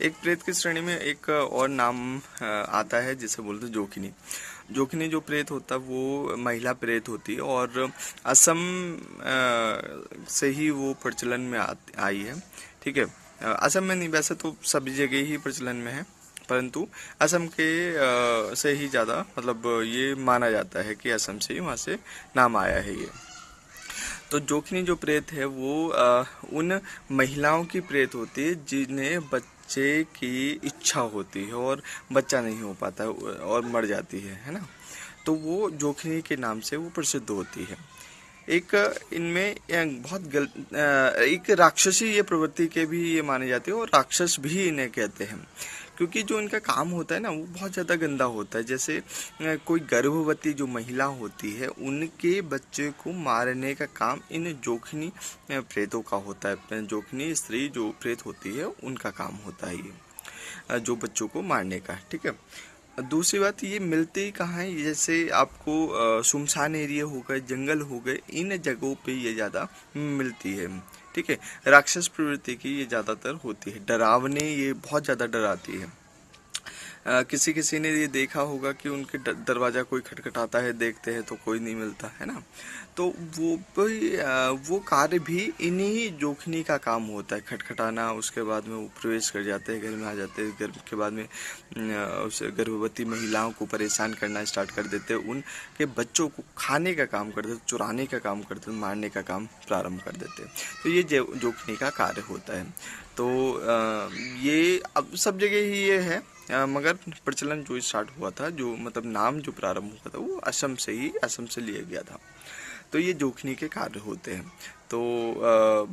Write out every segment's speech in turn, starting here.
एक प्रेत की श्रेणी में एक और नाम आता है जिसे बोलते हैं जोखिनी। जोखिनी जो प्रेत होता है वो महिला प्रेत होती है और असम से ही वो प्रचलन में आई है। ठीक है, असम में नहीं, वैसे तो सभी जगह ही प्रचलन में है, परंतु असम के से ही ज़्यादा मतलब ये माना जाता है कि असम से ही वहाँ से नाम आया है ये। तो जोखिनी जो प्रेत है वो उन महिलाओं की प्रेत होती है जिन्हें बच्चे की इच्छा होती है और बच्चा नहीं हो पाता और मर जाती है ना। तो वो जोखिनी के नाम से वो प्रसिद्ध होती है। एक इनमें एक राक्षसी ये प्रवृत्ति के भी ये माने जाते हैं और राक्षस भी इन्हें कहते हैं, क्योंकि जो इनका काम होता है ना वो बहुत ज़्यादा गंदा होता है। जैसे कोई गर्भवती जो महिला होती है उनके बच्चे को मारने का काम इन जोखिनी प्रेतों का होता है। जोखिनी स्त्री जो प्रेत होती है उनका काम होता है ये जो बच्चों को मारने का। ठीक है, दूसरी बात ये मिलते ही कहाँ है, जैसे आपको सुनसान एरिया हो गए, जंगल हो गए, इन जगहों पे ये ज़्यादा मिलती है। ठीक है, राक्षस प्रवृत्ति की ये ज़्यादातर होती है, डरावने, ये बहुत ज़्यादा डराती है। किसी किसी ने ये देखा होगा कि उनके दरवाजा कोई खटखटाता है, देखते हैं तो कोई नहीं मिलता है ना। तो वो कार्य भी इन्हीं जोखिनी का काम होता है, खटखटाना। उसके बाद में वो प्रवेश कर जाते हैं, घर में आ जाते हैं। घर के बाद में उस गर्भवती महिलाओं को परेशान करना स्टार्ट कर देते हैं, उनके बच्चों को खाने का काम करते हैं, चुराने का काम करते हैं, मारने का काम प्रारंभ कर देते हैं। तो ये जोखिनी का कार्य होता है। तो ये अब सब जगह ही ये है, मगर प्रचलन जो स्टार्ट हुआ था, जो मतलब नाम जो प्रारंभ हुआ था, वो असम से लिया गया था। तो ये जोखिनी के कार्य होते हैं। तो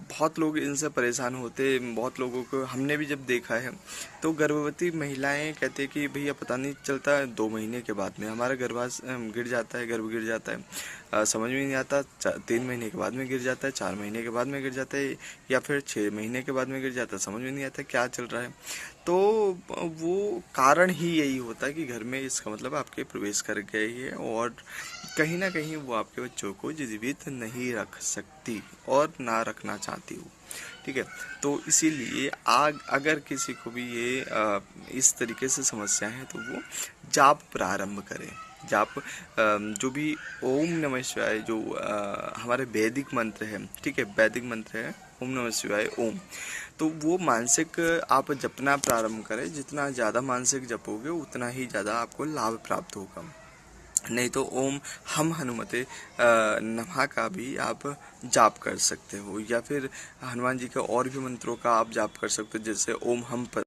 बहुत लोग इनसे परेशान होते हैं। बहुत लोगों को हमने भी जब देखा है तो गर्भवती महिलाएं कहते हैं कि भैया पता नहीं चलता, 2 महीने के बाद में हमारा गर्भ गिर जाता है, समझ में नहीं आता, 3 महीने के बाद में गिर जाता है, 4 महीने के बाद में गिर जाता है, या फिर 6 महीने के बाद में गिर जाता है, समझ में नहीं आता क्या चल रहा है। तो वो कारण ही यही होता है कि घर में इसका मतलब आपके प्रवेश कर गए है और कहीं ना कहीं वो आपके बच्चों को जीवित नहीं रख सकती और ना रखना चाहती हो। ठीक है, तो इसीलिए अगर किसी को भी ये इस तरीके से समस्या है तो वो जाप प्रारंभ करें। जाप जो भी ओम नमः शिवाय जो हमारे वैदिक मंत्र है, ठीक है, वैदिक मंत्र है ओम नमः शिवाय ओम, तो वो मानसिक आप जपना प्रारंभ करें। जितना ज़्यादा मानसिक जपोगे उतना ही ज़्यादा आपको लाभ प्राप्त होगा। नहीं तो ओम हम हनुमते नमः का भी आप जाप कर सकते हो, या फिर हनुमान जी के और भी मंत्रों का आप जाप कर सकते हो, जैसे ओम हम